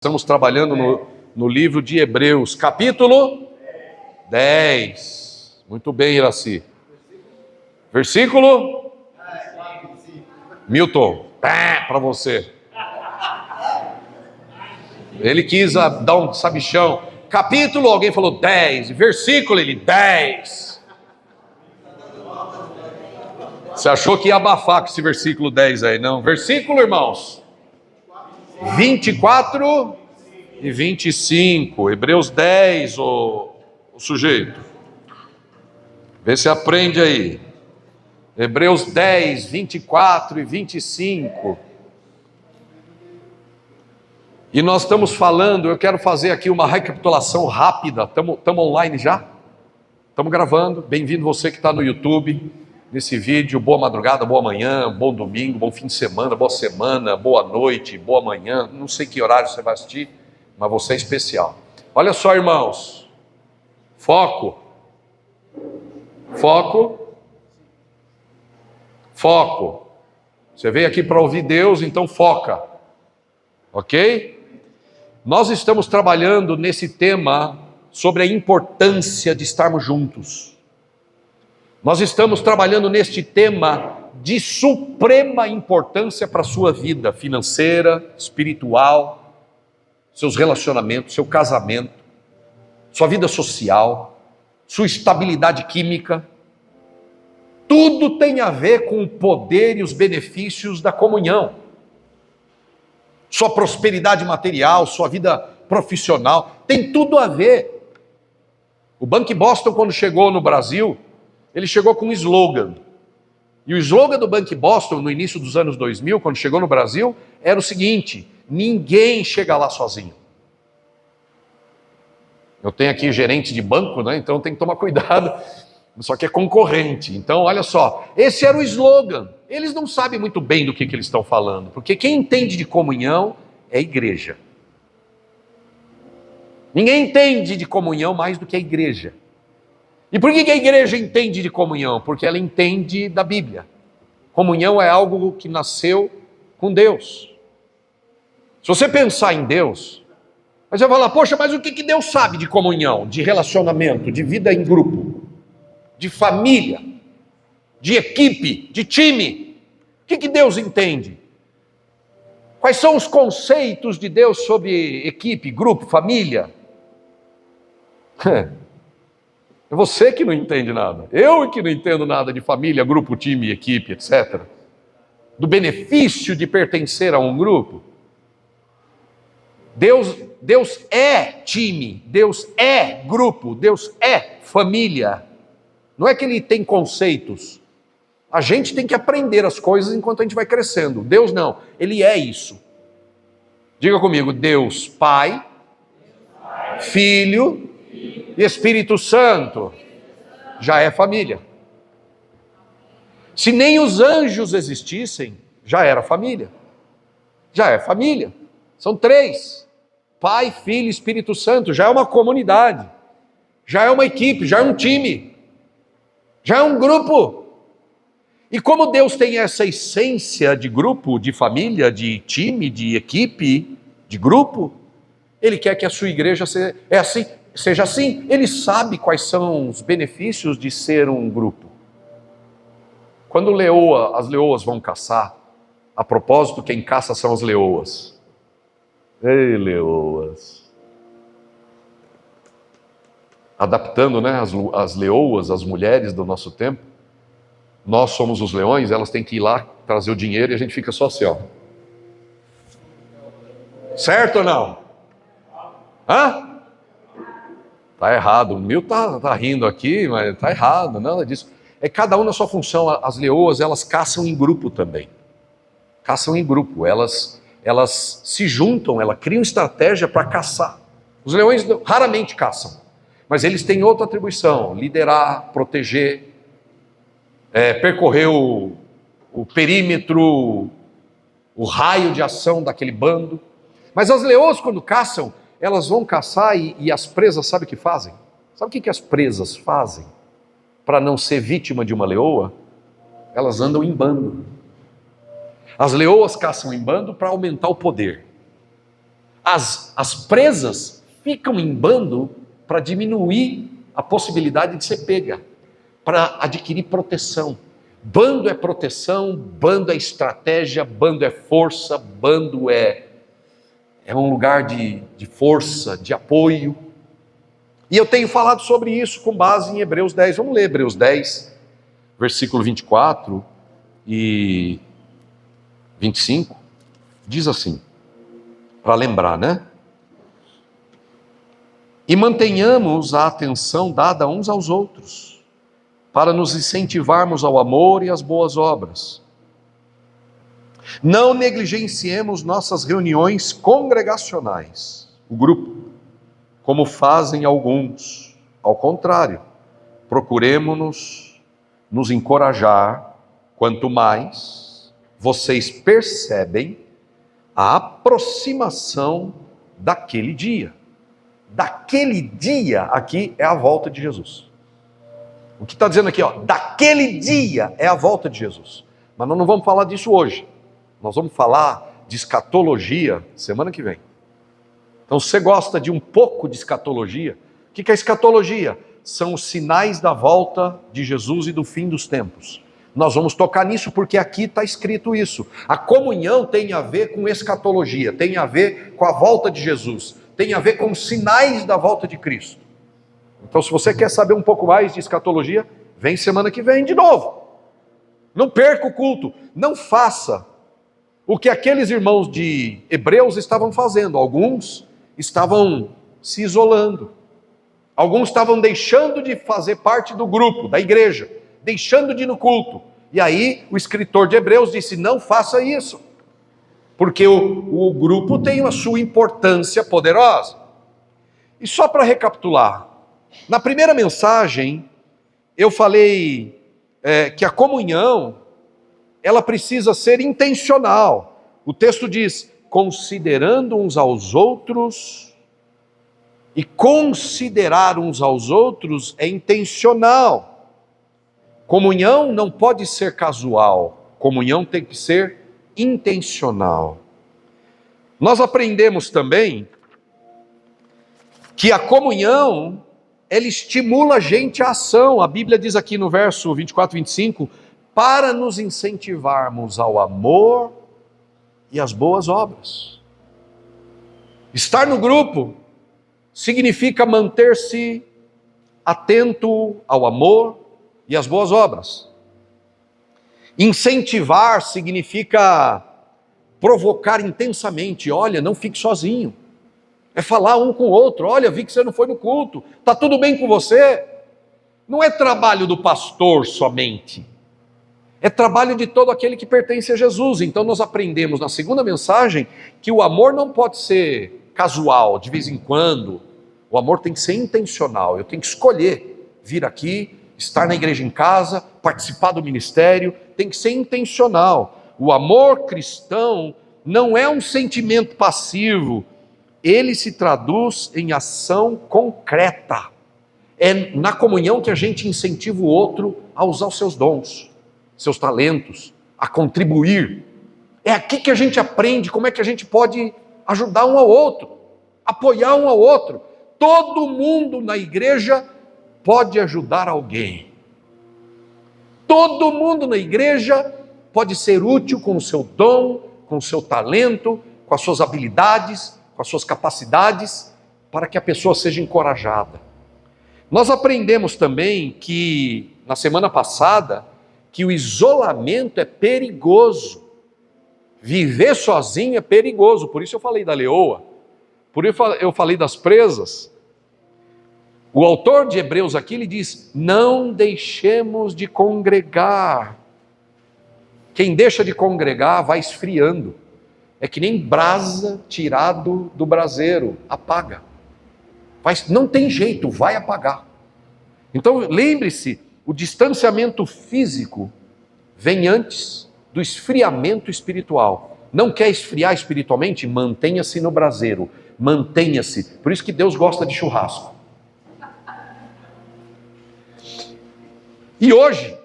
Estamos trabalhando no livro de Hebreus, capítulo 10. Muito bem, Iraci. Versículo? Milton, para você. Ele quis dar um sabichão. Capítulo, alguém falou 10. Versículo, ele 10. Você achou que ia abafar com esse versículo 10 aí, não? Versículo, irmãos? 24 e 25. Hebreus 10, o sujeito. Vê se aprende aí. Hebreus 10, 24 e 25. E nós estamos falando, eu quero fazer aqui uma recapitulação rápida. Estamos online já? Estamos gravando. Bem-vindo você que está no YouTube, nesse vídeo. Boa madrugada, boa manhã, bom domingo, bom fim de semana, boa noite, boa manhã. Não sei que horário você vai assistir, mas você é especial. Olha só, irmãos. Foco. Você veio aqui para ouvir Deus, então foca. Ok? Nós estamos trabalhando nesse tema sobre a importância de estarmos juntos. Nós estamos trabalhando neste tema de suprema importância para a sua vida financeira, espiritual, seus relacionamentos, seu casamento, sua vida social, sua estabilidade química. Tudo tem a ver com o poder e os benefícios da comunhão. Sua prosperidade material, sua vida profissional, tem tudo a ver. O Bank Boston, quando chegou no Brasil, ele chegou com um slogan. E o slogan do Bank Boston, no início dos anos 2000, quando chegou no Brasil, era o seguinte: ninguém chega lá sozinho. Eu tenho aqui gerente de banco, né? Então tem que tomar cuidado, só que é concorrente. Então, olha só, esse era o slogan. Eles não sabem muito bem do que eles estão falando, porque quem entende de comunhão é a igreja. Ninguém entende de comunhão mais do que a igreja. E por que a igreja entende de comunhão? Porque ela entende da Bíblia. Comunhão é algo que nasceu com Deus. Se você pensar em Deus, você vai falar, poxa, mas o que Deus sabe de comunhão, de relacionamento, de vida em grupo, de família, de equipe, de time? O que Deus entende? Quais são os conceitos de Deus sobre equipe, grupo, família? É você que não entende nada. Eu que não entendo nada de família, grupo, time, equipe, etc. Do benefício de pertencer a um grupo. Deus é time, Deus é grupo, Deus é família. Não é que ele tem conceitos. A gente tem que aprender as coisas enquanto a gente vai crescendo. Deus não, ele é isso. Diga comigo, Deus Pai, Filho e Espírito Santo já é família. Se nem os anjos existissem, já era família. Já é família. São três: Pai, Filho e Espírito Santo. Já é uma comunidade. Já é uma equipe, já é um time. Já é um grupo. E como Deus tem essa essência de grupo, de família, de time, de equipe, de grupo, Ele quer que a sua igreja seja assim. Ele sabe quais são os benefícios de ser um grupo. Quando as leoas vão caçar, a propósito, quem caça são as leoas. Ei, leoas. Adaptando, né, as leoas, as mulheres do nosso tempo. Nós somos os leões, elas têm que ir lá trazer o dinheiro e a gente fica só assim, ó. Certo ou não? Hã? Tá errado. O Mil tá rindo aqui, mas tá errado, nada disso. É cada um na sua função. As leoas, elas caçam em grupo também. Caçam em grupo. Elas se juntam, elas criam estratégia para caçar. Os leões raramente caçam, mas eles têm outra atribuição: liderar, proteger, percorrer o perímetro, o raio de ação daquele bando. Mas as leoas, quando caçam, elas vão caçar e as presas, sabe o que fazem? Sabe o que as presas fazem para não ser vítima de uma leoa? Elas andam em bando. As leoas caçam em bando para aumentar o poder. As presas ficam em bando para diminuir a possibilidade de ser pega, para adquirir proteção. Bando é proteção, bando é estratégia, bando é força, bando é um lugar de força, de apoio. E eu tenho falado sobre isso com base em Hebreus 10. Vamos ler Hebreus 10, versículo 24 e 25. Diz assim, para lembrar, né? E mantenhamos a atenção dada uns aos outros, para nos incentivarmos ao amor e às boas obras. Não negligenciemos nossas reuniões congregacionais, o grupo, como fazem alguns. Ao contrário, procuremo-nos nos encorajar, quanto mais vocês percebem a aproximação daquele dia. Daquele dia aqui é a volta de Jesus. O que está dizendo aqui, daquele dia é a volta de Jesus. Mas nós não vamos falar disso hoje. Nós vamos falar de escatologia semana que vem. Então, se você gosta de um pouco de escatologia, o que é escatologia? São os sinais da volta de Jesus e do fim dos tempos. Nós vamos tocar nisso porque aqui está escrito isso. A comunhão tem a ver com escatologia, tem a ver com a volta de Jesus, tem a ver com os sinais da volta de Cristo. Então, se você quer saber um pouco mais de escatologia, vem semana que vem de novo. Não perca o culto, não faça o que aqueles irmãos de Hebreus estavam fazendo. Alguns estavam se isolando, alguns estavam deixando de fazer parte do grupo, da igreja, deixando de ir no culto. E aí o escritor de Hebreus disse, não faça isso, porque o grupo tem a sua importância poderosa. E só para recapitular, na primeira mensagem eu falei que a comunhão ela precisa ser intencional. O texto diz, considerando uns aos outros, e considerar uns aos outros é intencional. Comunhão não pode ser casual, comunhão tem que ser intencional. Nós aprendemos também que a comunhão, ela estimula a gente à ação. A Bíblia diz aqui no verso 24 e 25, para nos incentivarmos ao amor e às boas obras. Estar no grupo significa manter-se atento ao amor e às boas obras. Incentivar significa provocar intensamente. Olha, não fique sozinho. É falar um com o outro. Olha, vi que você não foi no culto. Está tudo bem com você? Não é trabalho do pastor somente. É trabalho de todo aquele que pertence a Jesus. Então nós aprendemos na segunda mensagem que o amor não pode ser casual, de vez em quando. O amor tem que ser intencional. Eu tenho que escolher vir aqui, estar na igreja em casa, participar do ministério. Tem que ser intencional. O amor cristão não é um sentimento passivo. Ele se traduz em ação concreta. É na comunhão que a gente incentiva o outro a usar os seus dons, seus talentos, a contribuir. É aqui que a gente aprende como é que a gente pode ajudar um ao outro, apoiar um ao outro. Todo mundo na igreja pode ajudar alguém. Todo mundo na igreja pode ser útil com o seu dom, com o seu talento, com as suas habilidades, com as suas capacidades, para que a pessoa seja encorajada. Nós aprendemos também que, na semana passada, que o isolamento é perigoso. Viver sozinho é perigoso. Por isso eu falei da leoa. Por isso eu falei das presas. O autor de Hebreus aqui, ele diz, não deixemos de congregar. Quem deixa de congregar vai esfriando. É que nem brasa tirado do braseiro, apaga. Não tem jeito, vai apagar. Então lembre-se, o distanciamento físico vem antes do esfriamento espiritual. Não quer esfriar espiritualmente? Mantenha-se no braseiro, mantenha-se. Por isso que Deus gosta de churrasco. E hoje,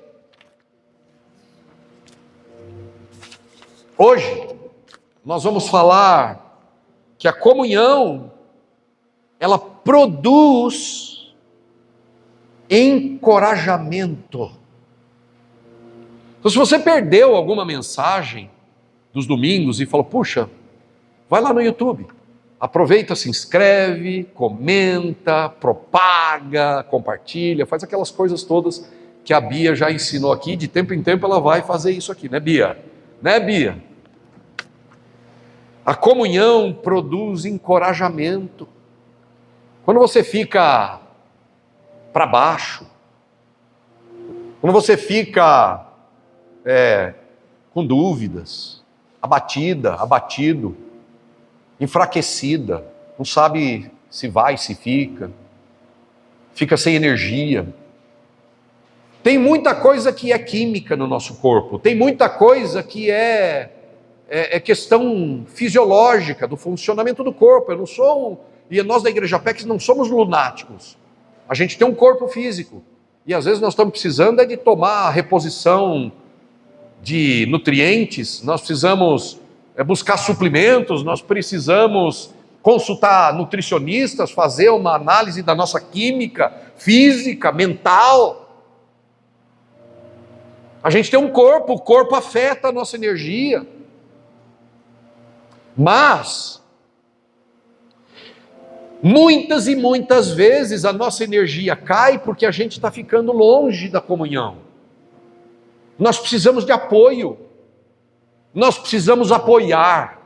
nós vamos falar que a comunhão, ela produz encorajamento. Então, se você perdeu alguma mensagem dos domingos e falou, puxa, vai lá no YouTube, aproveita, se inscreve, comenta, propaga, compartilha, faz aquelas coisas todas que a Bia já ensinou aqui, de tempo em tempo ela vai fazer isso aqui, né, Bia? Né, Bia? A comunhão produz encorajamento. Quando você fica para baixo, quando você fica com dúvidas, abatido, enfraquecida, não sabe se vai, se fica sem energia. Tem muita coisa que é química no nosso corpo, tem muita coisa que é questão fisiológica, do funcionamento do corpo. Eu não sou, e nós da Igreja PEX não somos lunáticos. A gente tem um corpo físico, e às vezes nós estamos precisando de tomar reposição de nutrientes, nós precisamos buscar suplementos, nós precisamos consultar nutricionistas, fazer uma análise da nossa química, física, mental. A gente tem um corpo, o corpo afeta a nossa energia. Mas, muitas e muitas vezes a nossa energia cai porque a gente está ficando longe da comunhão. Nós precisamos de apoio, nós precisamos apoiar,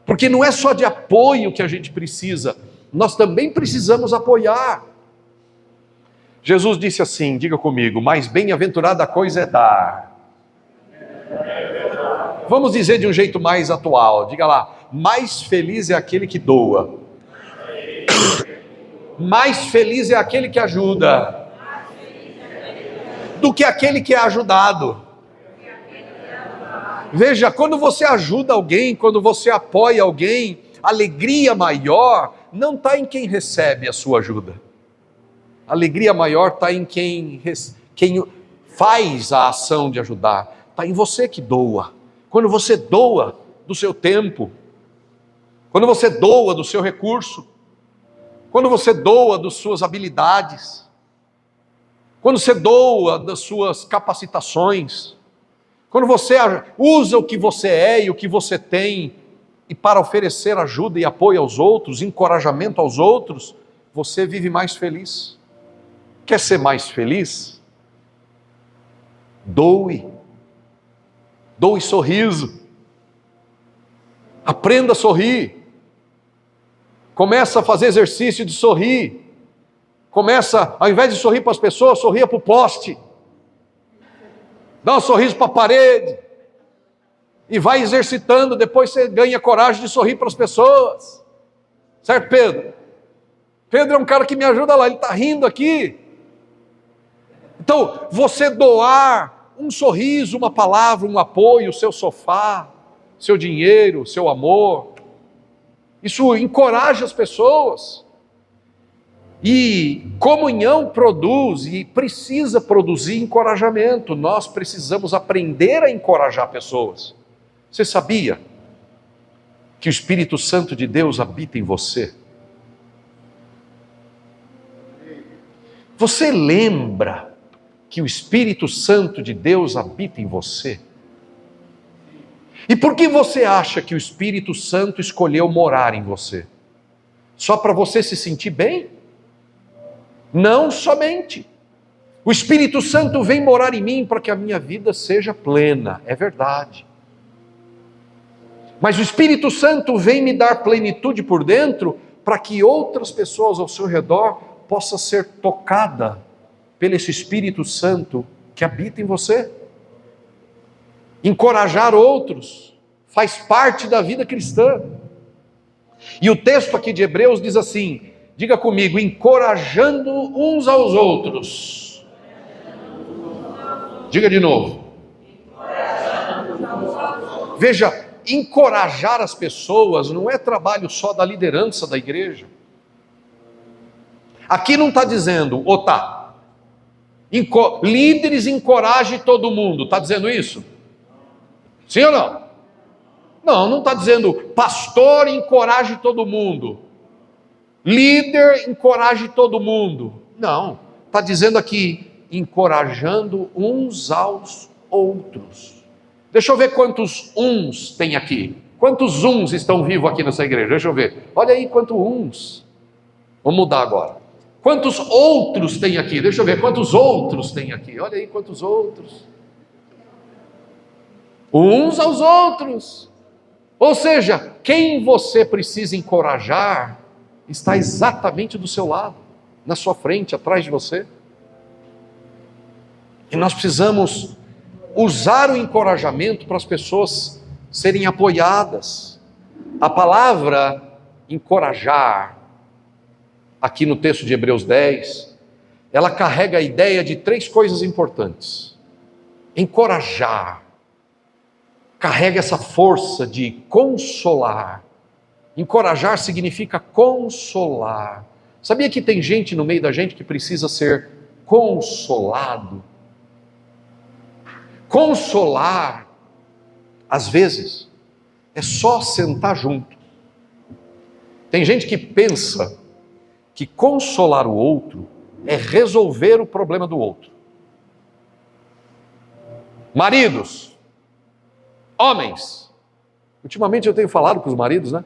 porque não é só de apoio que a gente precisa, nós também precisamos apoiar. Jesus disse assim, diga comigo, mais bem-aventurada coisa é dar. Vamos dizer de um jeito mais atual, diga lá, mais feliz é aquele que doa, mais feliz é aquele que ajuda, do que aquele que é ajudado. Veja, quando você ajuda alguém, quando você apoia alguém, a alegria maior não está em quem recebe a sua ajuda. A alegria maior está em quem faz a ação de ajudar. Está em você que doa. Quando você doa do seu tempo, quando você doa do seu recurso, quando você doa das suas habilidades, quando você doa das suas capacitações, quando você usa o que você é e o que você tem e para oferecer ajuda e apoio aos outros, encorajamento aos outros, você vive mais feliz. Quer ser mais feliz? Doe sorriso, aprenda a sorrir, começa a fazer exercício de sorrir, começa, ao invés de sorrir para as pessoas, sorria para o poste, dá um sorriso para a parede, e vai exercitando, depois você ganha coragem de sorrir para as pessoas, certo, Pedro? Pedro é um cara que me ajuda lá, ele está rindo aqui. Então, você doar um sorriso, uma palavra, um apoio, o seu sofá, seu dinheiro, seu amor, isso encoraja as pessoas. E comunhão produz e precisa produzir encorajamento. Nós precisamos aprender a encorajar pessoas. Você sabia que o Espírito Santo de Deus habita em você? Você lembra que o Espírito Santo de Deus habita em você? E por que você acha que o Espírito Santo escolheu morar em você? Só para você se sentir bem? Não somente. O Espírito Santo vem morar em mim para que a minha vida seja plena, é verdade. Mas o Espírito Santo vem me dar plenitude por dentro para que outras pessoas ao seu redor possam ser tocadas pelo esse Espírito Santo que habita em você. Encorajar outros faz parte da vida cristã. E o texto aqui de Hebreus diz assim, diga comigo, encorajando uns aos outros. Diga de novo. Veja, encorajar as pessoas não é trabalho só da liderança da igreja. Aqui não está dizendo, líderes encorajem todo mundo, está dizendo isso? Sim ou não? Não está dizendo pastor encoraje todo mundo, líder encoraje todo mundo. Não, está dizendo aqui, encorajando uns aos outros. Deixa eu ver quantos uns tem aqui. Quantos uns estão vivos aqui nessa igreja? Deixa eu ver. Olha aí quantos uns. Vamos mudar agora. Quantos outros tem aqui? Deixa eu ver quantos outros tem aqui. Olha aí quantos outros. Uns aos outros. Ou seja, quem você precisa encorajar está exatamente do seu lado, na sua frente, atrás de você. E nós precisamos usar o encorajamento para as pessoas serem apoiadas. A palavra encorajar, aqui no texto de Hebreus 10, ela carrega a ideia de 3 coisas importantes. Encorajar carrega essa força de consolar. Encorajar significa consolar. Sabia que tem gente no meio da gente que precisa ser consolado? Consolar, às vezes, é só sentar junto. Tem gente que pensa que consolar o outro é resolver o problema do outro. Maridos, homens, ultimamente eu tenho falado com os maridos, né?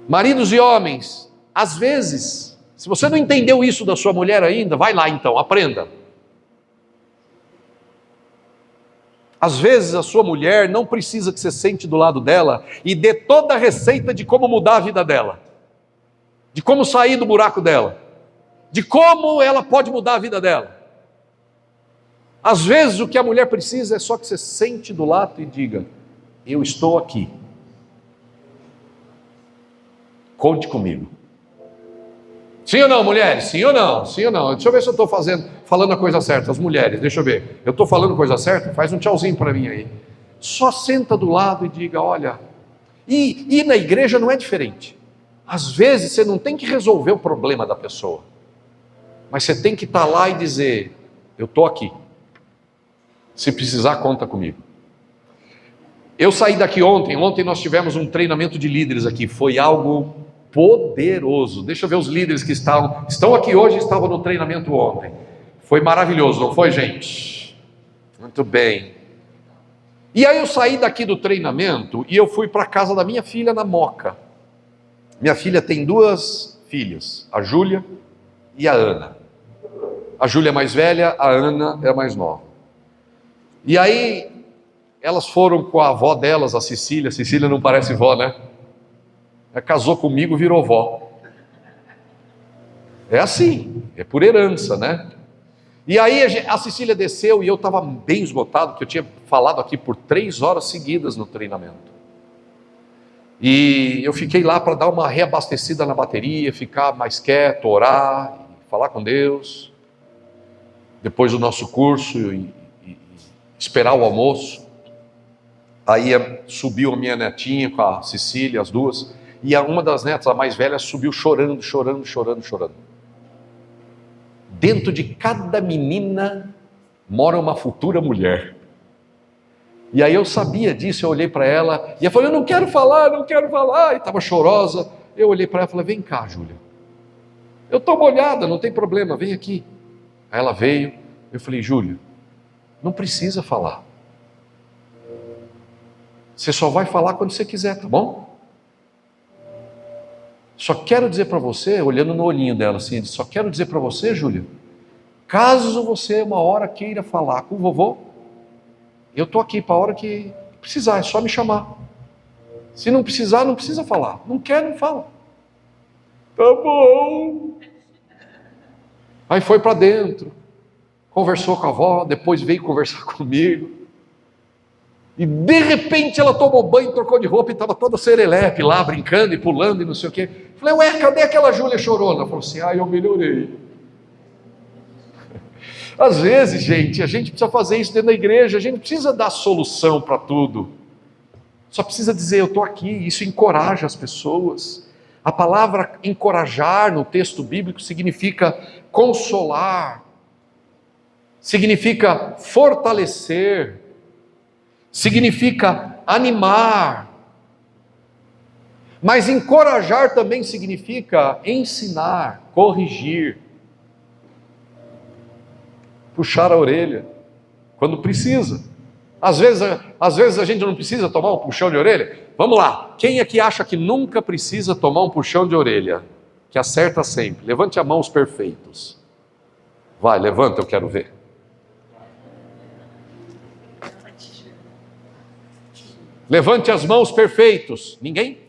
Maridos e homens, às vezes, se você não entendeu isso da sua mulher ainda, vai lá então, aprenda. Às vezes a sua mulher não precisa que você sente do lado dela e dê toda a receita de como mudar a vida dela, de como sair do buraco dela, de como ela pode mudar a vida dela. Às vezes o que a mulher precisa é só que você sente do lado e diga: eu estou aqui, conte comigo. Sim ou não, mulheres? Sim ou não? Sim ou não? Deixa eu ver se eu estou falando a coisa certa. As mulheres, deixa eu ver. Eu estou falando a coisa certa? Faz um tchauzinho para mim aí. Só senta do lado e diga: olha. E na igreja não é diferente. Às vezes você não tem que resolver o problema da pessoa, mas você tem que estar lá e dizer: eu estou aqui. Se precisar, conta comigo. Eu saí daqui ontem nós tivemos um treinamento de líderes aqui, foi algo poderoso. Deixa eu ver os líderes que estão aqui hoje e estavam no treinamento ontem. Foi maravilhoso, não foi, gente? Muito bem. E aí eu saí daqui do treinamento e eu fui para a casa da minha filha na Moca. Minha filha tem 2 filhas, a Júlia e a Ana. A Júlia é mais velha, a Ana é a mais nova. E aí elas foram com a avó delas, a Cecília. Cecília não parece vó, né? Ela casou comigo, virou vó. É assim, é por herança, né? E aí a Cecília desceu e eu estava bem esgotado, porque eu tinha falado aqui por 3 horas seguidas no treinamento. E eu fiquei lá para dar uma reabastecida na bateria, ficar mais quieto, orar, falar com Deus. Depois do nosso curso e esperar o almoço. Aí subiu a minha netinha com a Cecília, as 2, e uma das netas, a mais velha, subiu chorando. Dentro de cada menina mora uma futura mulher. E aí eu sabia disso, eu olhei para ela, e ela falou: eu não quero falar, e estava chorosa. Eu olhei para ela e falei: vem cá, Júlia, eu estou molhada, não tem problema, vem aqui. Aí ela veio, eu falei: Júlia, não precisa falar. Você só vai falar quando você quiser, tá bom? Só quero dizer para você, olhando no olhinho dela assim, só quero dizer para você, Júlia, caso você uma hora queira falar com o vovô, eu estou aqui para a hora que precisar, é só me chamar. Se não precisar, não precisa falar. Não quer, não fala. Tá bom. Aí foi para dentro, conversou com a avó, depois veio conversar comigo. E de repente ela tomou banho, trocou de roupa e estava toda serelepe lá, brincando e pulando e não sei o quê. Falei: ué, cadê aquela Júlia chorona? Ela falou assim: eu melhorei. Às vezes, gente, a gente precisa fazer isso dentro da igreja, a gente precisa dar solução para tudo. Só precisa dizer: eu estou aqui. Isso encoraja as pessoas. A palavra encorajar no texto bíblico significa consolar, significa fortalecer, significa animar. Mas encorajar também significa ensinar, corrigir, puxar a orelha quando precisa. Às vezes a gente não precisa tomar um puxão de orelha. Vamos lá, quem aqui acha que nunca precisa tomar um puxão de orelha? Que acerta sempre. Levante a mão os perfeitos. Vai, levanta, eu quero ver. Levante as mãos perfeitos. Ninguém?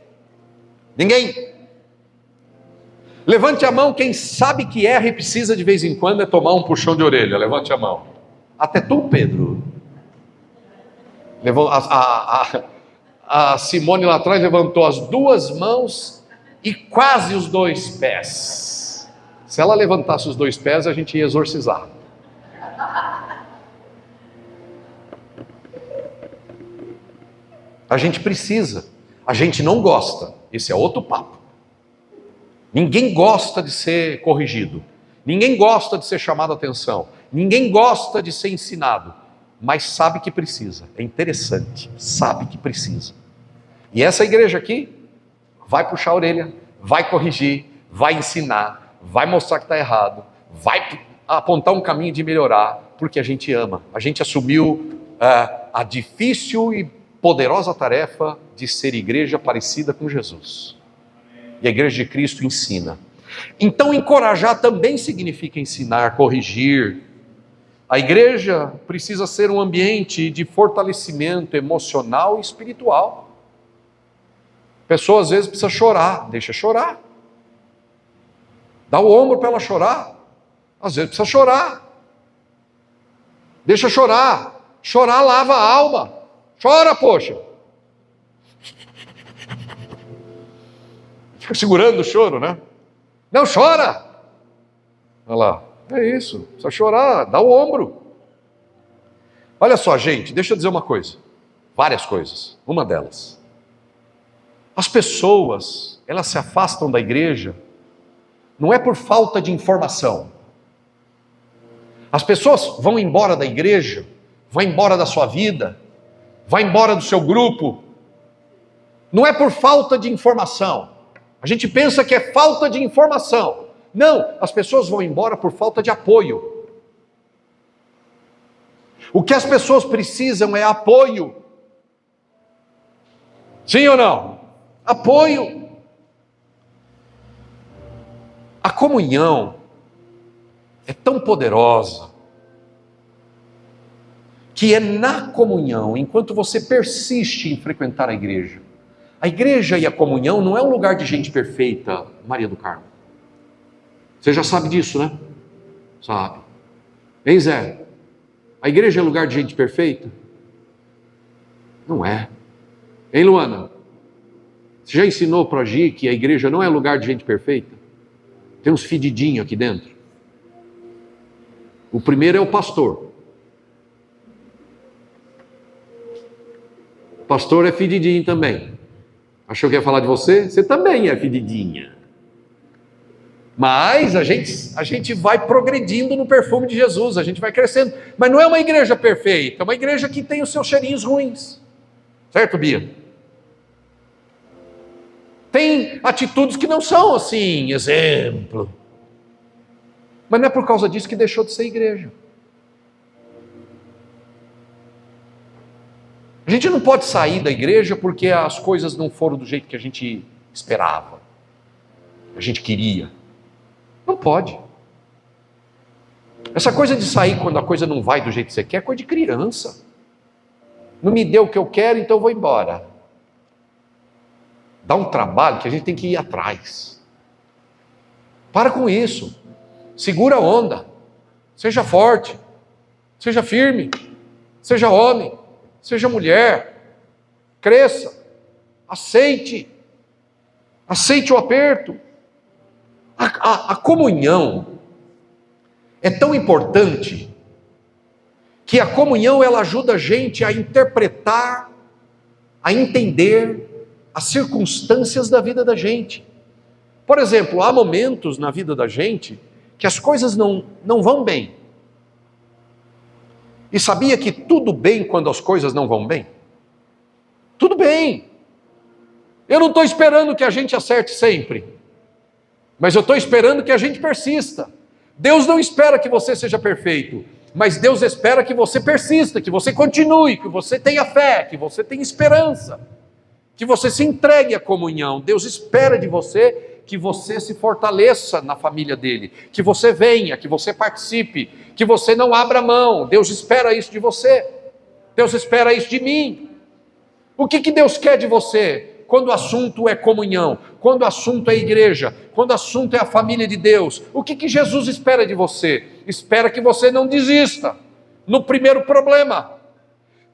Ninguém? Levante a mão quem sabe que erra e precisa de vez em quando é tomar um puxão de orelha. Levante a mão. Até tu, Pedro. A Simone lá atrás levantou as duas mãos e quase os dois pés. Se ela levantasse os dois pés, a gente ia exorcizar. A gente precisa, a gente não gosta. Esse é outro papo. Ninguém gosta de ser corrigido. Ninguém gosta de ser chamado a atenção. Ninguém gosta de ser ensinado. Mas sabe que precisa. É interessante. Sabe que precisa. E essa igreja aqui vai puxar a orelha, vai corrigir, vai ensinar, vai mostrar que está errado, vai apontar um caminho de melhorar, porque a gente ama. A gente assumiu a difícil e poderosa tarefa de ser igreja parecida com Jesus. E a igreja de Cristo ensina. Então encorajar também significa ensinar, corrigir. A igreja precisa ser um ambiente de fortalecimento emocional e espiritual. A pessoa às vezes precisa chorar, deixa chorar. Dá o ombro para ela chorar. Às vezes precisa chorar. Deixa chorar. Chorar lava a alma. Chora, poxa. Fica segurando o choro, né? Não, chora. Olha lá. É isso. Precisa chorar. Dá o ombro. Olha só, gente. Deixa eu dizer uma coisa. Várias coisas. Uma delas. As pessoas, elas se afastam da igreja não é por falta de informação. As pessoas vão embora da igreja, vão embora da sua vida, vão embora do seu grupo, não é por falta de informação. A gente pensa que é falta de informação. Não, as pessoas vão embora por falta de apoio. O que as pessoas precisam é apoio. Sim ou não? Apoio. A comunhão é tão poderosa que é na comunhão, enquanto você persiste em frequentar a igreja. A igreja e a comunhão não é um lugar de gente perfeita, Maria do Carmo. Você já sabe disso, né? Sabe. Hein, Zé? A igreja é lugar de gente perfeita? Não é. Hein, Luana? Você já ensinou para a Gi que a igreja não é lugar de gente perfeita? Tem uns fedidinhos aqui dentro. O primeiro é o pastor. O pastor é fedidinho também. Achou que ia falar de você? Você também é fedidinha. Mas a gente vai progredindo no perfume de Jesus, a gente vai crescendo. Mas não é uma igreja perfeita, é uma igreja que tem os seus cheirinhos ruins. Certo, Bia? Tem atitudes que não são assim, exemplo. Mas não é por causa disso que deixou de ser igreja. A gente não pode sair da igreja porque as coisas não foram do jeito que a gente esperava, a gente queria. Não pode. Essa coisa de sair quando a coisa não vai do jeito que você quer é coisa de criança. Não me deu o que eu quero, então eu vou embora. Dá um trabalho que a gente tem que ir atrás. Para com isso. Segura a onda. Seja forte. Seja firme. Seja homem. Seja mulher. Cresça. Aceite. Aceite o aperto. A comunhão é tão importante que a comunhão ela ajuda a gente a interpretar, a entender as circunstâncias da vida da gente. Por exemplo, há momentos na vida da gente que as coisas não vão bem. E sabia que tudo bem quando as coisas não vão bem? Tudo bem. Eu não estou esperando que a gente acerte sempre, mas eu estou esperando que a gente persista. Deus não espera que você seja perfeito, mas Deus espera que você persista, que você continue, que você tenha fé, que você tenha esperança, que você se entregue à comunhão. Deus espera de você que você se fortaleça na família dele, que você venha, que você participe, que você não abra mão. Deus espera isso de você. Deus espera isso de mim. O que Deus quer de você? Quando o assunto é comunhão, quando o assunto é igreja, quando o assunto é a família de Deus, o que Jesus espera de você? Espera que você não desista no primeiro problema.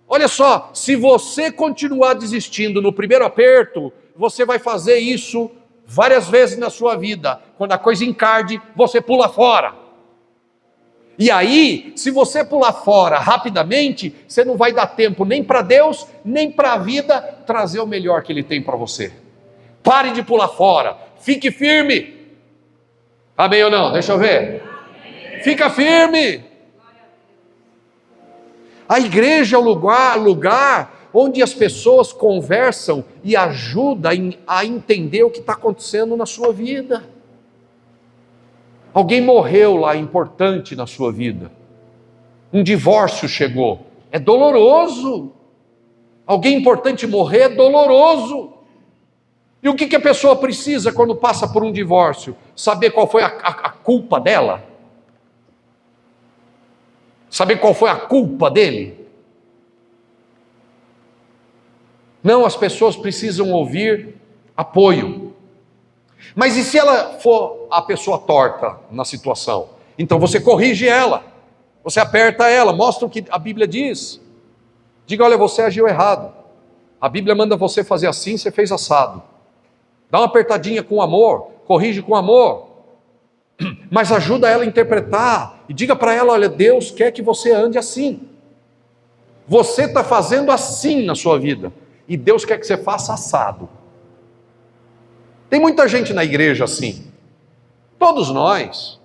Olha só, se você continuar desistindo no primeiro aperto, você vai fazer isso várias vezes na sua vida. Quando a coisa encarde, você pula fora. E aí, se você pular fora rapidamente, você não vai dar tempo nem para Deus, nem para a vida trazer o melhor que Ele tem para você. Pare de pular fora, fique firme. Amém ou não? Deixa eu ver. Fica firme. A igreja é o lugar onde as pessoas conversam e ajudam a entender o que está acontecendo na sua vida. Alguém morreu lá, importante na sua vida. Um divórcio chegou. É doloroso. Alguém importante morrer é doloroso. E o que a pessoa precisa quando passa por um divórcio? Saber qual foi a culpa dela? Saber qual foi a culpa dele? Não, as pessoas precisam ouvir apoio. Mas e se ela for a pessoa torta na situação? Então você corrige ela, você aperta ela, mostra o que a Bíblia diz. Diga, olha, você agiu errado. A Bíblia manda você fazer assim, você fez assado. Dá uma apertadinha com amor, corrige com amor. Mas ajuda ela a interpretar. E diga para ela, olha, Deus quer que você ande assim. Você está fazendo assim na sua vida. E Deus quer que você faça assado. Tem muita gente na igreja assim. Todos nós.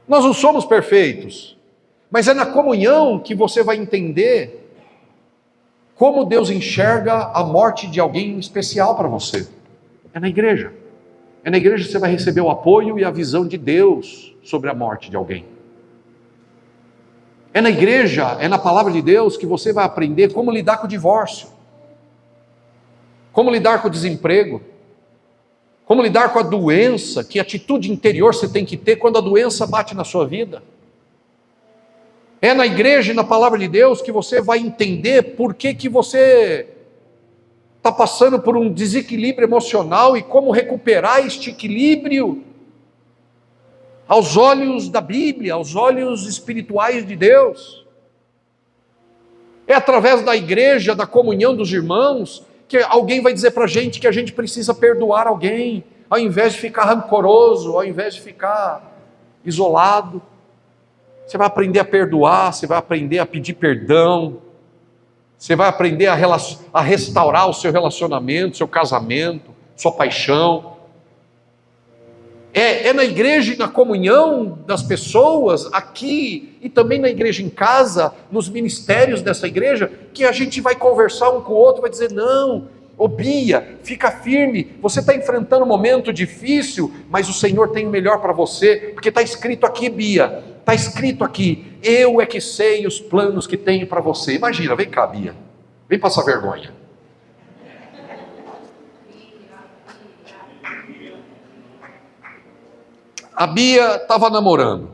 Nós não somos perfeitos. Mas é na comunhão que você vai entender como Deus enxerga a morte de alguém especial para você. É na igreja. É na igreja que você vai receber o apoio e a visão de Deus sobre a morte de alguém. É na igreja, é na palavra de Deus que você vai aprender como lidar com o divórcio. Como lidar com o desemprego. Como lidar com a doença, que atitude interior você tem que ter quando a doença bate na sua vida. É na igreja e na palavra de Deus que você vai entender por que você está passando por um desequilíbrio emocional e como recuperar este equilíbrio aos olhos da Bíblia, aos olhos espirituais de Deus. É através da igreja, da comunhão dos irmãos, que alguém vai dizer para a gente que a gente precisa perdoar alguém, ao invés de ficar rancoroso, ao invés de ficar isolado. Você vai aprender a perdoar, você vai aprender a pedir perdão, você vai aprender a restaurar o seu relacionamento, seu casamento, sua paixão. É na igreja e na comunhão das pessoas, aqui e também na igreja em casa, nos ministérios dessa igreja, que a gente vai conversar um com o outro, vai dizer, não, ô Bia, fica firme, você está enfrentando um momento difícil, mas o Senhor tem o melhor para você, porque está escrito aqui, Bia, está escrito aqui, eu é que sei os planos que tenho para você. Imagina, vem cá, Bia, vem passar vergonha. A Bia estava namorando,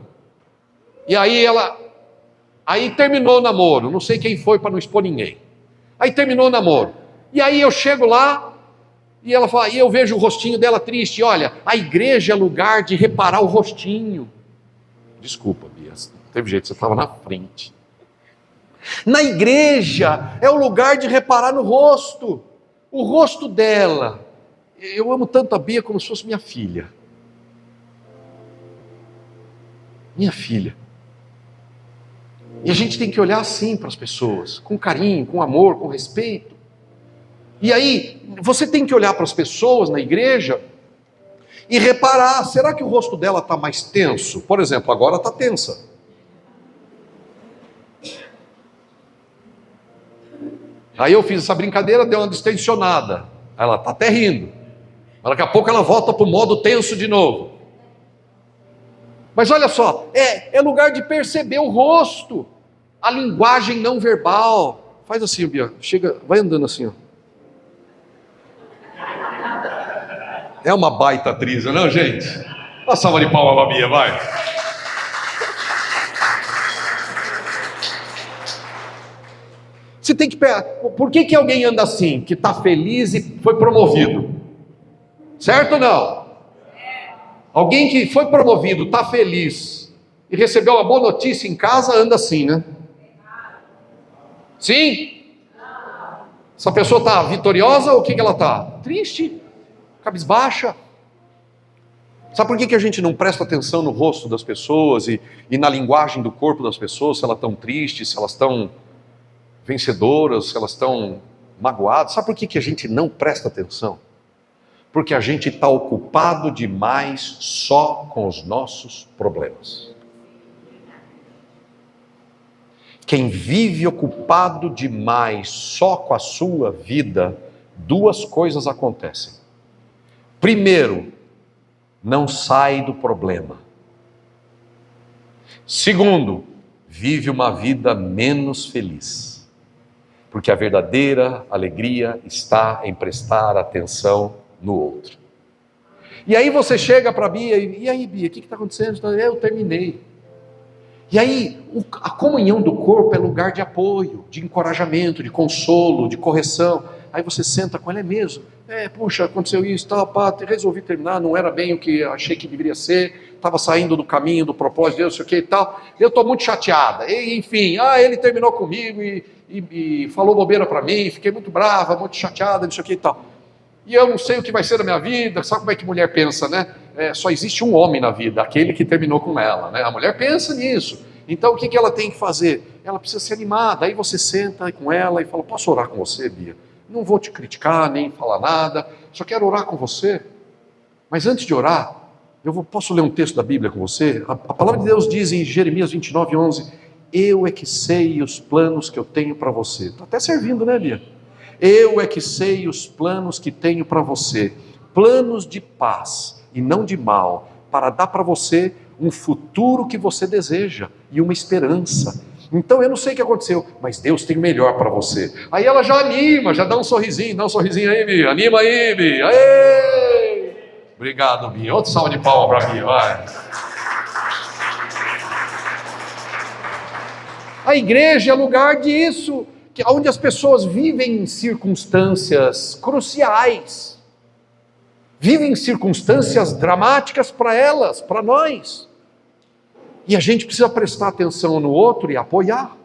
e aí terminou o namoro, não sei quem foi para não expor ninguém, aí terminou o namoro, e aí eu chego lá, e ela fala, e eu vejo o rostinho dela triste, olha, a igreja é lugar de reparar o rostinho. Desculpa, Bia, teve jeito, você estava na frente. Na igreja é o lugar de reparar no rosto, o rosto dela. Eu amo tanto a Bia como se fosse minha filha. Minha filha. E a gente tem que olhar assim para as pessoas, com carinho, com amor, com respeito. E aí, você tem que olhar para as pessoas na igreja e reparar, será que o rosto dela está mais tenso? Por exemplo, agora está tensa. Aí eu fiz essa brincadeira, deu uma distensionada. Ela está até rindo. Mas daqui a pouco ela volta para o modo tenso de novo. Mas olha só, é lugar de perceber o rosto, a linguagem não verbal. Faz assim, Bia, chega, vai andando assim, ó. É uma baita atriz, não, gente? Uma salva de palmas pra Bia, vai. Você tem que pegar. Por que alguém anda assim, que está feliz e foi promovido? Certo ou não? Alguém que foi promovido, está feliz e recebeu uma boa notícia em casa, anda assim, né? Sim? Essa pessoa está vitoriosa ou o que ela está? Triste, cabisbaixa. Sabe por que a gente não presta atenção no rosto das pessoas e na linguagem do corpo das pessoas, se elas estão tristes, se elas estão vencedoras, se elas estão magoadas? Sabe por que a gente não presta atenção? Porque a gente está ocupado demais só com os nossos problemas. Quem vive ocupado demais só com a sua vida, duas coisas acontecem. Primeiro, não sai do problema. Segundo, vive uma vida menos feliz. Porque a verdadeira alegria está em prestar atenção no outro. E aí você chega para a Bia, e aí Bia, o que está acontecendo? Eu terminei. E aí, a comunhão do corpo é lugar de apoio, de encorajamento, de consolo, de correção. Aí você senta com ela, é mesmo? Puxa, aconteceu isso, tal, pá, resolvi terminar, não era bem o que achei que deveria ser, estava saindo do caminho, do propósito, não sei o que e tal. Eu estou muito chateada. E, enfim, ele terminou comigo e falou bobeira para mim, fiquei muito brava, muito chateada, não sei o que e tal. E eu não sei o que vai ser da minha vida. Sabe como é que mulher pensa, né? Só existe um homem na vida, aquele que terminou com ela, né? A mulher pensa nisso. Então o que ela tem que fazer? Ela precisa ser animada. Aí você senta com ela e fala, posso orar com você, Bia? Não vou te criticar, nem falar nada, só quero orar com você. Mas antes de orar, posso ler um texto da Bíblia com você? A palavra de Deus diz em Jeremias 29:11, eu é que sei os planos que eu tenho para você. Está até servindo, né, Bia? Eu é que sei os planos que tenho para você, planos de paz e não de mal, para dar para você um futuro que você deseja e uma esperança. Então eu não sei o que aconteceu, mas Deus tem o melhor para você. Aí ela já anima, já dá um sorrisinho aí, Bia, anima aí, Bia. Aê! Obrigado, Bia. Outro salve de palmas para Bia, vai. A igreja é lugar disso, onde as pessoas vivem em circunstâncias cruciais, vivem em circunstâncias dramáticas para elas, para nós, e a gente precisa prestar atenção no outro e apoiar,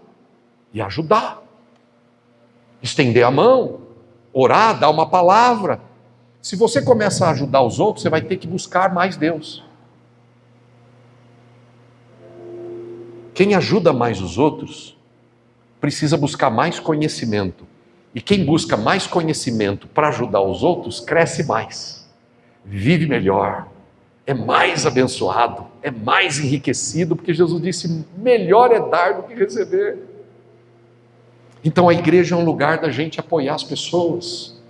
e ajudar, estender a mão, orar, dar uma palavra. Se você começa a ajudar os outros, você vai ter que buscar mais Deus. Quem ajuda mais os outros precisa buscar mais conhecimento. E quem busca mais conhecimento para ajudar os outros, cresce mais, vive melhor, é mais abençoado, é mais enriquecido, porque Jesus disse, melhor é dar do que receber. Então a igreja é um lugar da gente apoiar as pessoas.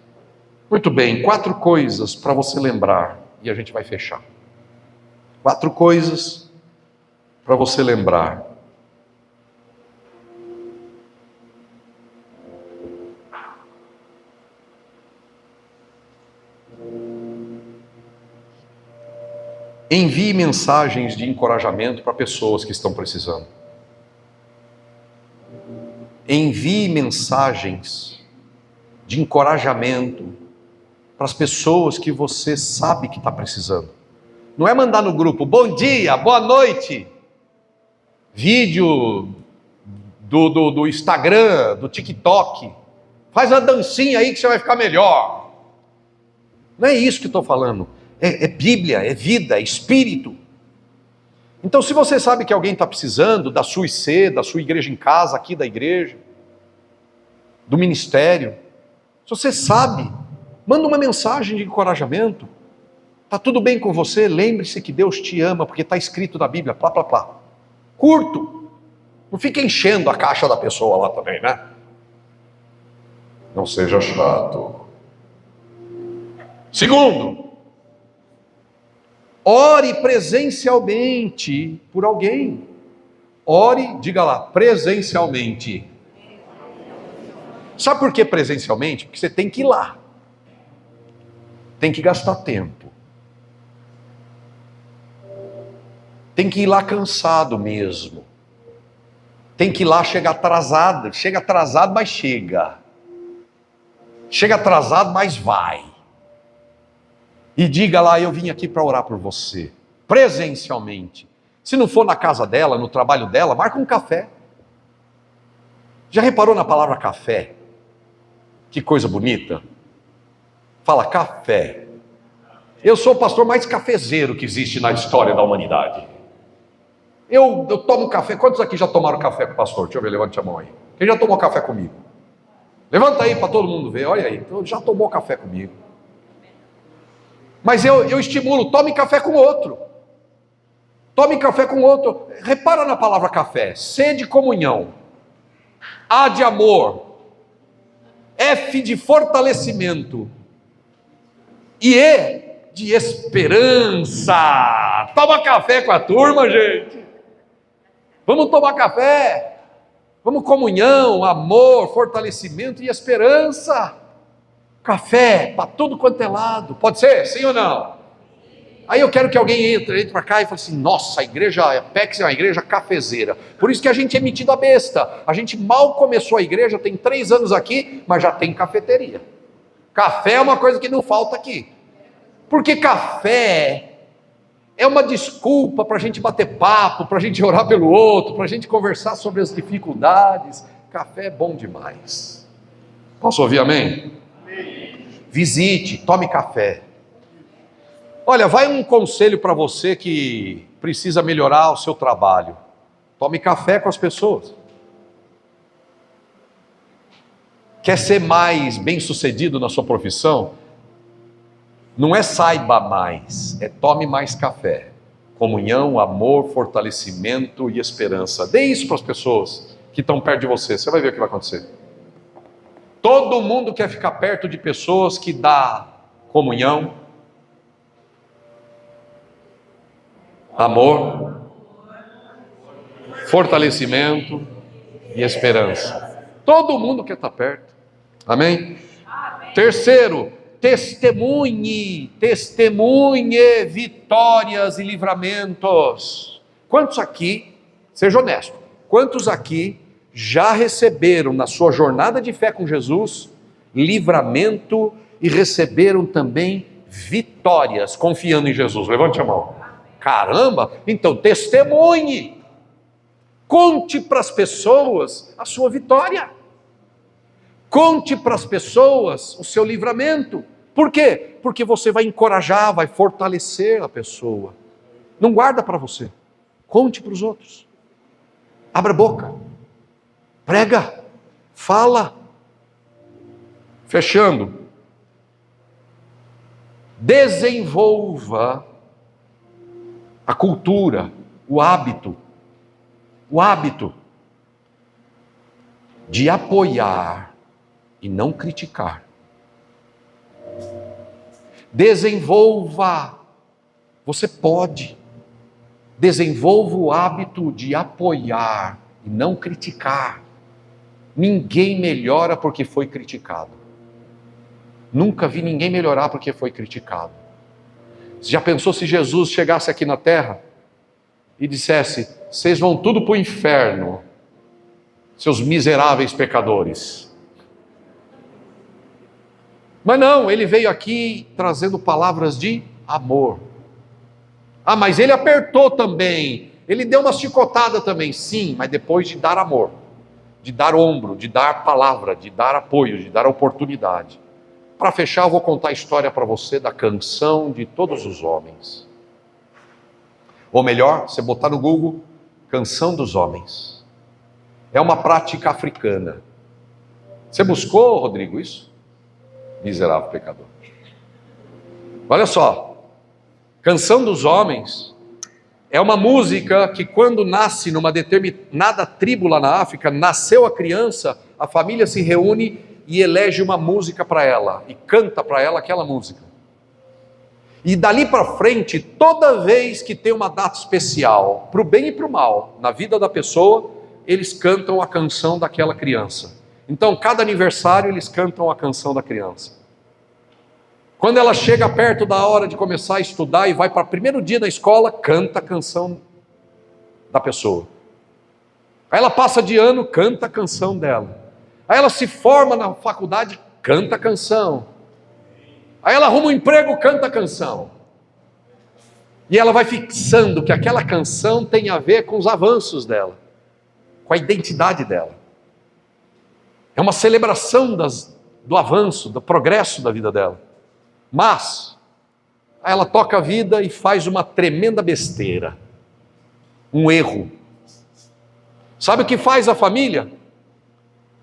Muito bem, 4 coisas para você lembrar, e a gente vai fechar. 4 coisas para você lembrar. Envie mensagens de encorajamento para pessoas que estão precisando. Envie mensagens de encorajamento para as pessoas que você sabe que está precisando. Não é mandar no grupo, bom dia, boa noite, vídeo do Instagram, do TikTok, faz uma dancinha aí que você vai ficar melhor. Não é isso que estou falando. É Bíblia, é vida, é Espírito. Então se você sabe que alguém está precisando da sua IC, da sua igreja em casa, aqui da igreja, do ministério, se você sabe, manda uma mensagem de encorajamento. Está tudo bem com você? Lembre-se que Deus te ama, porque está escrito na Bíblia, plá, plá, plá. Curto. Não fica enchendo a caixa da pessoa lá também, né? Não seja chato. Segundo, ore presencialmente por alguém. Ore, diga lá, presencialmente. Sabe por que presencialmente? Porque você tem que ir lá. Tem que gastar tempo. Tem que ir lá cansado mesmo. Tem que ir lá chegar atrasado. Chega atrasado, mas chega. Chega atrasado, mas vai. E diga lá, eu vim aqui para orar por você. Presencialmente. Se não for na casa dela, no trabalho dela, marca um café. Já reparou na palavra café? Que coisa bonita. Fala café. Eu sou o pastor mais cafezeiro que existe na história da humanidade. Eu tomo café. Quantos aqui já tomaram café com o pastor? Deixa eu ver, levante a mão aí. Quem já tomou café comigo? Levanta aí para todo mundo ver, olha aí. Já tomou café comigo. Mas eu estimulo, tome café com outro. Tome café com outro. Repara na palavra café. C de comunhão. A de amor. F de fortalecimento. E E de esperança. Toma café com a turma, gente. Vamos tomar café. Vamos comunhão, amor, fortalecimento e esperança. Café para tudo quanto é lado. Pode ser? Sim ou não? Aí eu quero que alguém entre para cá e fale assim, nossa, a igreja Apex é uma igreja cafezeira. Por isso que a gente é metido a besta. A gente mal começou a igreja, tem 3 anos aqui, mas já tem cafeteria. Café é uma coisa que não falta aqui. Porque café é uma desculpa para a gente bater papo, para a gente orar pelo outro, para a gente conversar sobre as dificuldades. Café é bom demais. Posso ouvir amém? Visite, tome café. Olha, vai um conselho para você que precisa melhorar o seu trabalho. Tome café com as pessoas. Quer ser mais bem-sucedido na sua profissão? Não é saiba mais, é tome mais café. Comunhão, amor, fortalecimento e esperança. Dê isso para as pessoas que estão perto de você. Você vai ver o que vai acontecer. Todo mundo quer ficar perto de pessoas que dão comunhão, amor, fortalecimento e esperança. Todo mundo quer estar perto. Amém? Terceiro, testemunhe vitórias e livramentos. Quantos aqui, seja honesto, quantos aqui já receberam na sua jornada de fé com Jesus livramento e receberam também vitórias confiando em Jesus? Levante a mão. Caramba, então testemunhe, conte para as pessoas a sua vitória, conte para as pessoas o seu livramento. Por quê? Porque você vai encorajar, vai fortalecer a pessoa. Não guarda para você, conte para os outros, abra a boca, prega, fala. Fechando, desenvolva a cultura, o hábito de apoiar e não criticar. Desenvolva, você pode, desenvolva o hábito de apoiar e não criticar. Ninguém melhora porque foi criticado. Nunca vi ninguém melhorar porque foi criticado. Você já pensou se Jesus chegasse aqui na terra e dissesse, vocês vão tudo para o inferno, seus miseráveis pecadores? Mas não, ele veio aqui trazendo palavras de amor. Ah, mas ele apertou também, ele deu uma chicotada também, sim, mas depois de dar amor, de dar ombro, de dar palavra, de dar apoio, de dar oportunidade. Para fechar, eu vou contar a história para você da canção de todos os homens. Ou melhor, você botar no Google, Canção dos Homens. É uma prática africana. Você buscou, Rodrigo, isso? Miserável pecador. Olha só, Canção dos Homens é uma música que quando nasce numa determinada tribo lá na África, nasceu a criança, a família se reúne e elege uma música para ela e canta para ela aquela música. E dali para frente, toda vez que tem uma data especial, para o bem e para o mal, na vida da pessoa, eles cantam a canção daquela criança. Então, cada aniversário eles cantam a canção da criança. Quando ela chega perto da hora de começar a estudar e vai para o primeiro dia na escola, canta a canção da pessoa. Aí ela passa de ano, canta a canção dela. Aí ela se forma na faculdade, canta a canção. Aí ela arruma um emprego, canta a canção. E ela vai fixando que aquela canção tem a ver com os avanços dela, com a identidade dela. É uma celebração do avanço, do progresso da vida dela. Mas, aí ela toca a vida e faz uma tremenda besteira, um erro. Sabe o que faz a família?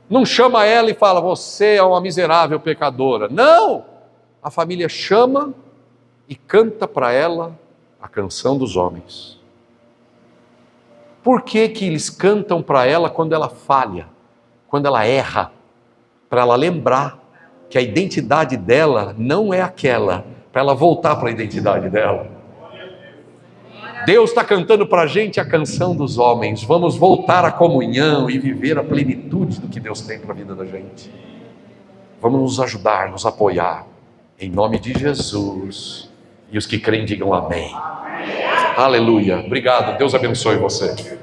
Não chama ela e fala, você é uma miserável pecadora. Não! A família chama e canta para ela a canção dos homens. Por que que eles cantam para ela quando ela falha, quando ela erra? Para ela lembrar que a identidade dela não é aquela, para ela voltar para a identidade dela. Deus está cantando para a gente a canção dos homens. Vamos voltar à comunhão e viver a plenitude do que Deus tem para a vida da gente. Vamos nos ajudar, nos apoiar, em nome de Jesus. E os que creem digam amém. Aleluia. Obrigado. Deus abençoe você.